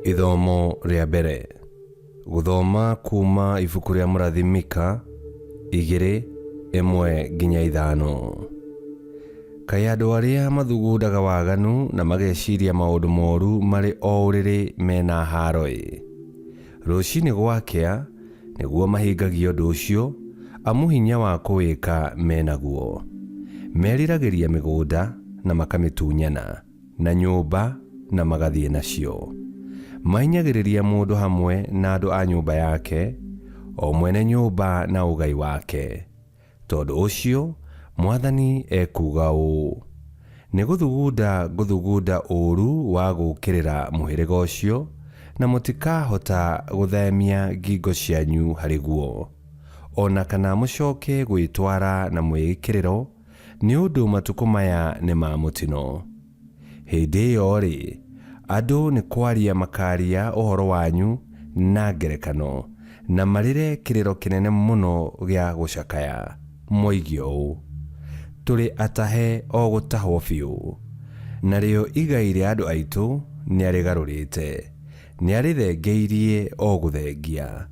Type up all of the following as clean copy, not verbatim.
Ithomo rĩa mbere. Guthoma kuma ibuku rĩa mũrathi Mika 2:1-5. Kaĩ andũ arĩa mathugundaga waganu na mageciria maũndũ moru marĩ o ũrĩrĩ mena haro-ĩ. Rũcinĩ gwakĩa nĩguo mahingagia ũndũ ũcio, amu hinya wa kũwĩka menaguo. Meriragĩria mĩgũnda na makamĩtunyana, na nyũmba na magathiĩ nacio. Mainyagĩrĩria mũndũ hamwe na andũ a nyũmba yake, o mwene nyũmba na ũgai wake. Tondũ ũcio, Mwathani ekuga ũũ: nĩ gũthugunda ũũru wa gũũkĩrĩra mũhĩrĩga ũcio, na mũtikahota gũthamia ngingo cianyu harĩ guo, ona kana mũcoke gwĩtwara na mwĩkĩrĩro, nĩ ũndũ matukũ maya nĩ ma mũtino. Hĩndĩ ĩyo-rĩ, andũ nĩ kwaria makaria ũhoro wanyu na ngerekano, na marĩre kĩrĩro kĩnene mũno gĩa gũcakaya, moige ũũ: tũrĩ atahe o gũtahwo biũ. Narĩo igai rĩa andũ aitũ nĩarĩgarũrĩte, nĩarĩthengeirie o gũthengia.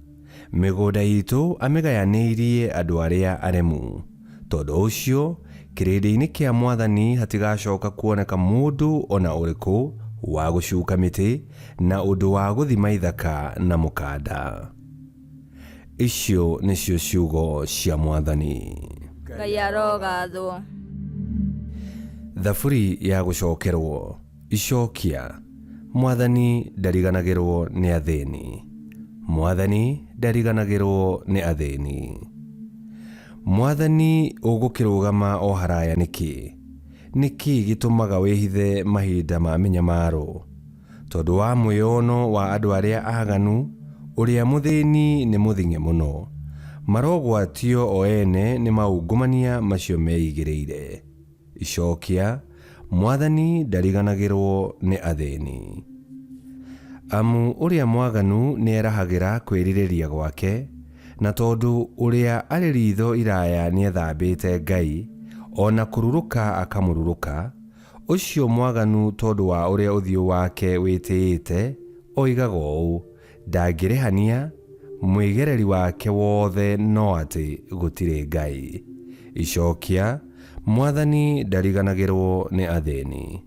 Mĩgũnda itũ amĩgayanĩirie andũ arĩa aremu. Tondũ ũcio, kĩrĩndĩ-inĩ kĩa Mwathani hatigacoka kuoneka mũndũ ona ũrĩkũ wa gũcuka mĩtĩ na ũndũ wa gũthima ithaka na mũkanda. Icio nĩcio ciugo cia Mwathani. Ngai arogathwo. Thaburi ya gũcokerwo. Icokia. Mwathani ndariganagĩrwo nĩ athĩni. Mwathani ndariganagĩrwo nĩ athĩni. Mwathani ũgũkĩrũgama o haraya nĩkĩ? Nĩkĩ gĩtũmaga wĩhithe mahinda ma mĩnyamaro? Tondũ wa mwĩono wa andũ arĩa aganu, ũrĩa mũthĩni nĩ mũthing'e mũno. Marogwatio o ene nĩ maungumania macio meigĩrĩire. Icokia. Mwathani ndariganagĩrwo nĩ athĩni. Amu ũrĩa mwaganu nĩerahagĩra kwĩrirĩria gwake, na tondũ ũrĩa arĩ ritho iraya nĩethambĩte Ngai, ona kũrurũka akamũrurũka, ũcio mwaganu tondũ wa ũrĩa ũthiũ wake wĩtĩĩte, oigaga ũũ: ndangĩrĩhania, mwĩgereri wake wothe no atĩ gũtirĩ Ngai. Icokia. Mwathani ndariganagĩrwo nĩ athĩni.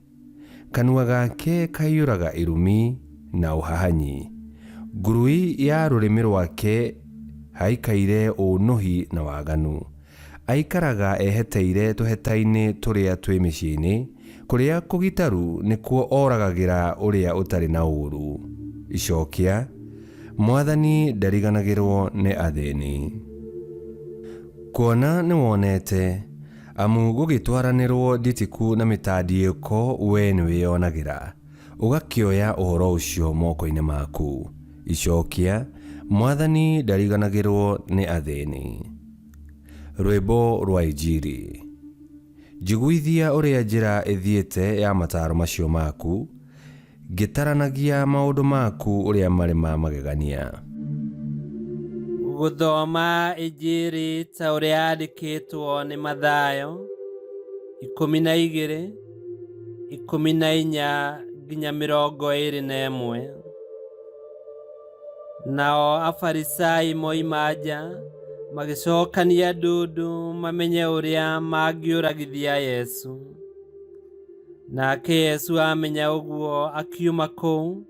Kanua gake kaiyũraga irumi na ũhahanyi. Ngurui ya rũrĩmĩ rwake haikaire ũnũhi na waganu. Aikaraga eheteire tũheta-inĩ tũrĩa twĩ mĩciĩ-inĩ, kũrĩa kũgitaru nĩkuo oragagĩra ũrĩa ũtarĩ na ũũru. Icokia. Mwathani ndariganagĩrwo nĩ athĩni. Kuona nĩwonete, amu gũgĩtwaranĩrwo nditiku na mĩtandiĩko we nĩwĩonagĩra, ũgakĩoya ũhoro ũcio moko-inĩ maku. Icokia. Mwathani ndariganagĩrwo nĩ athĩni. Rwĩmbo rwa Injiri. Njiguithia ũrĩa njĩra ĩthiĩte ya mataaro macio maku, ngĩtaranagia maũndũ maku ũrĩa marĩ ma magegania. Gũthoma Injiri ta ũrĩa yandĩkĩtwo nĩ Mathayo 12:14-21. Nao Afarisai moima nja, magĩcokania ndundu mamenye ũrĩa mangĩũragithia Yesu. Nake Yesu amenya ũguo akiuma kũu,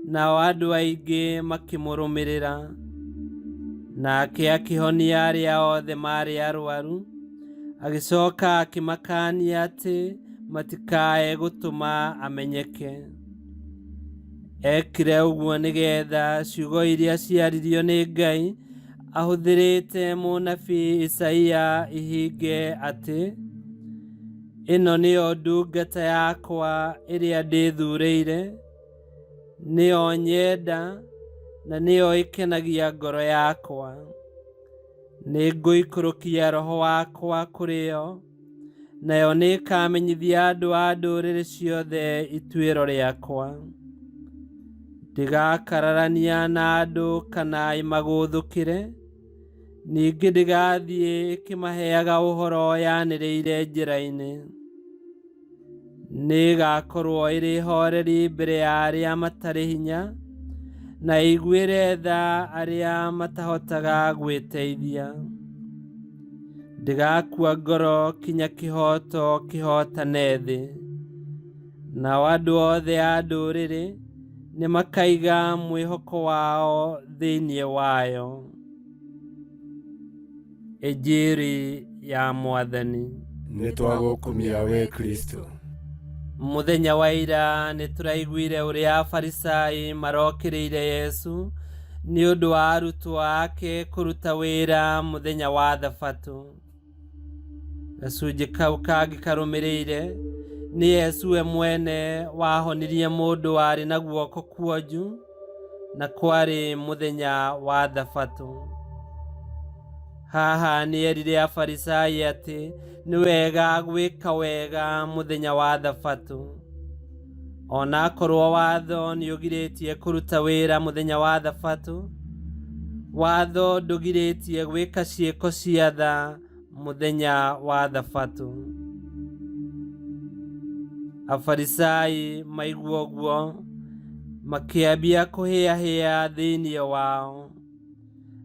nao andũ aingĩ makĩmũrũmĩrĩra. Nake akĩhonia arĩa othe marĩ arwaru, agĩcoka akĩmakania atĩ matikae gũtũma amenyeke. Ekire ũguo nĩgetha ciugo iria ciaririo nĩ Ngai ahũthĩrĩte mũnabii Isaia ihinge atĩ: ĩno nĩyo ndungata yakwa ĩrĩa ndĩthuurĩire, nĩyo nyenda, na nĩyo ĩkenagia ngoro yakwa. Nĩngũikũrũkia roho wakwa kũrĩ yo, nayo nĩĩkamenyithia andũ a ndũrĩrĩ ciothe ituĩro rĩakwa. Ndigakararania na andũ kana imagũthũkĩre, ningĩ ndigathiĩ ĩkĩmaheaga ũhoro yanĩrĩire njĩra-inĩ. Nĩĩgakorwo ĩrĩ horeri mbere ya arĩa matarĩ hinya, na iguĩre tha arĩa matahotaga gwĩteithia. Ndigakua ngoro kinya kĩhoto kĩhotane thĩ, nao andũ othe a ndũrĩrĩ nĩ makaiga mwĩhoko wao thĩinĩ wayo. Injiri ya Mwathani. Nĩtwagũkumia we Kristo. Mũthenya wa ira nĩ tũraiguire ũrĩa Afarisai marokĩrĩire Yesu nĩ ũndũ wa arutwo ake kũruta wĩra mũthenya wa Thabatũ. Gacunjĩ kau kangĩ karũmĩrĩire nĩ Yesu we mwene wahonirie mũndũ warĩ na guoko kuonju, na kwarĩ mũthenya wa Thabatũ. Haha nĩ erire Afarisai atĩ nĩ wega gwĩka wega mũthenya wa Thabatũ. Ona akorwo watho nĩ ũgirĩtie kũruta wĩra mũthenya wa Thabatũ, watho ndũgirĩtie gwĩka ciĩko cia tha mũthenya wa Thabatũ. Afarisai maigua ũguo makĩambia kũhĩahĩa thĩinĩ wao,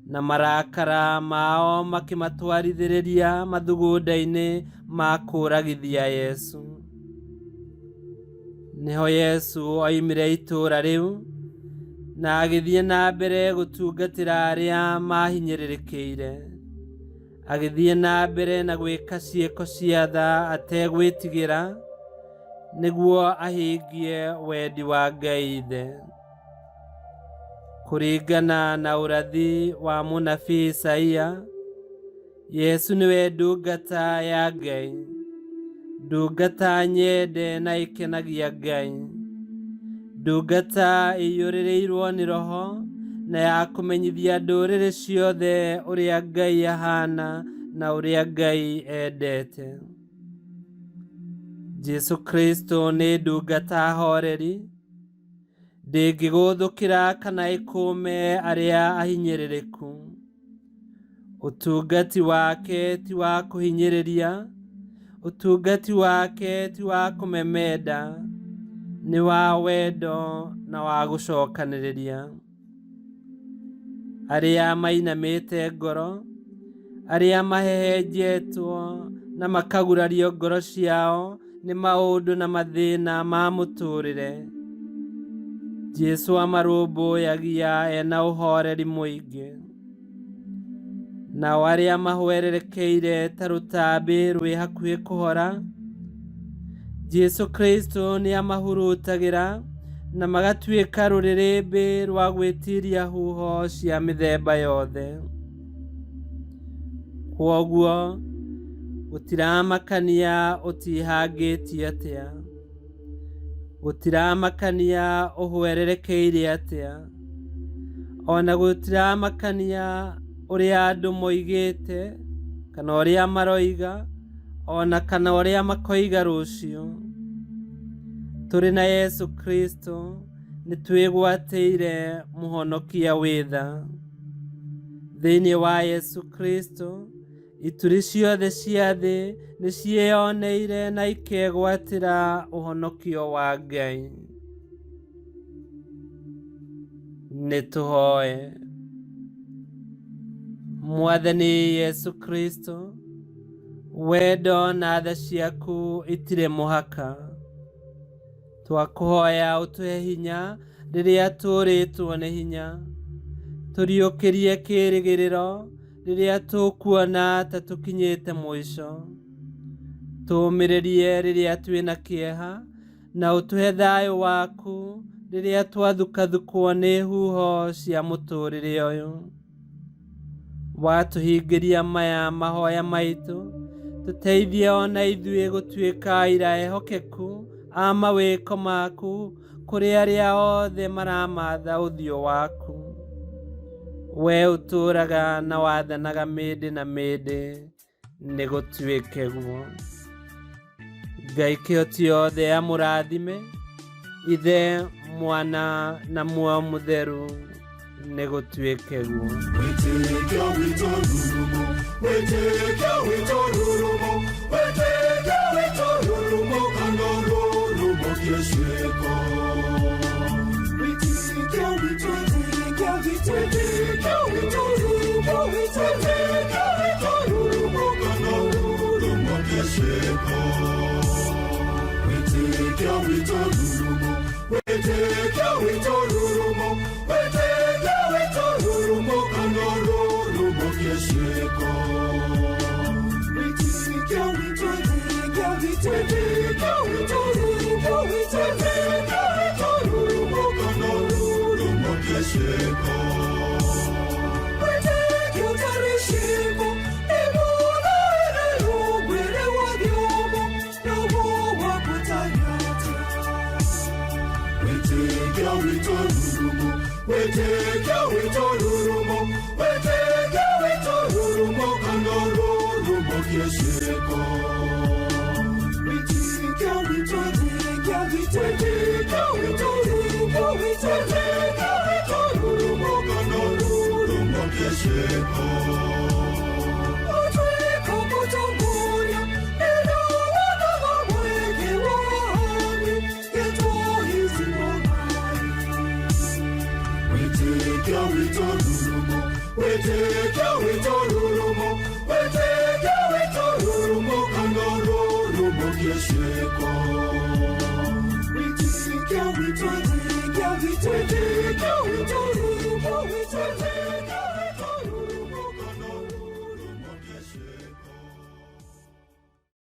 na marakara mao makĩmatwarithĩrĩria mathugunda-inĩ ma kũragithia Yesu. Nĩho Yesu oimire itũũra rĩu na agĩthiĩ na mbere gũtungatĩra arĩa mahinyĩrĩrĩkĩire. Agĩthiĩ na mbere na gwĩka ciĩko cia tha ategwĩtigĩra, nĩguo ahingie wendi wa Ngai Ithe. Kũringana na ũrathi wa mũnabii Isaia, Yesu nĩwe ndungata ya Ngai, ndungata nyende na ĩkenagia Ngai, ndungata ĩiyũrĩrĩirwo nĩ Roho na ya kũmenyithia ndũrĩrĩ ciothe ũrĩa Ngai ahana na ũrĩa Ngai endete. Jesu Kristo nĩ ndungata horeri, ndĩngĩgũthũkĩra kana ĩkũme arĩa ahinyĩrĩrĩku. Ũtungati wake ti wa kũhinyĩrĩria, ũtungati wake ti wa kũmemenda, nĩ wa wendo na wa gũcokanĩrĩria. Arĩa mainamĩte ngoro, arĩa mahehenjetwo na makagurario ngoro ciao nĩ maũndũ na mathĩna ma mũtũrĩre, Jesu amarũmbũyagia ena ũhoreri mũingĩ. Nao arĩa mahwererekeire ta rũtambĩ rwĩ hakuhĩ kũhora, Jesu Kristo nĩ amahurutagĩra na magatuĩka rũrĩrĩmbĩ rwa gwĩtiria huho cia mĩthemba yothe. Kwoguo gũtiramakania ũtihangĩtie atĩa, gũtiramakania ũhwererekeire atĩa, ona gũtiramakania ũrĩa andũ moigĩte kana ũrĩa maroiga, ona kana ũrĩa makoiga rũciũ. Tũrĩ na Yesu Kristo nĩ twĩgwatĩire mũhonokia wĩ tha. Thĩinĩ wa Yesu Kristo ituri ciothe cia thĩ nĩ ciĩyoneire na ikegwatĩra ũhonokio wa Ngai. Nĩ tũhoe. Mwathani Yesu Kristo, wendo na tha ciaku itirĩ mũhaka. Twakũhoya ũtũhe hinya rĩrĩa tũrĩtwo nĩ hinya, tũriũkĩrie kĩĩrĩgĩrĩro rĩrĩa tũkuona ta tũkinyĩte mũico, tũũmĩrĩrie rĩrĩa twĩna kĩeha, na ũtũhe thayũ waku rĩrĩa twathukathukwo nĩ huho cia mũtũrĩre ũyũ. Watũhingĩria maya mahoya maitũ, tũteithie ona ithuĩ gũtuĩka aira ehokeku a mawĩko maku kũrĩ arĩa othe maramatha ũthiũ waku. We ũtũũraga na wathanaga mĩndĩ na mĩndĩ, nĩ gũtuĩke guo. Ngai kĩhoti yothe amũrathime, Ithe, Mwana na Muoyo Mũtheru, nĩ gũtuĩke guo. Witikia wito rurumo, witikia wito rurumo, witikia wito rurumo, kana rurumo kiesheko. Witikia wito rurumo. Witikia witorumo, witikia witorumo, kanarurumo kesheko. Witikia witorumo, witikia witorumo, witikia witorumo, kanarurumo kesheko. Witikia witorumo, witikia witorumo, witikia witorumo, kanarurumo kesheko. Witikia witorumo, witikia witorumo, witikia witorumo, kanarurumo kesheko. Witikia witorumo, witikia witorumo, witikia witorumo, kanarurumo kesheko. Witikia witorumo, witikia witorumo, witikia witorumo, kanarurumo kesheko. Witikia witorumo, witikia witorumo, witikia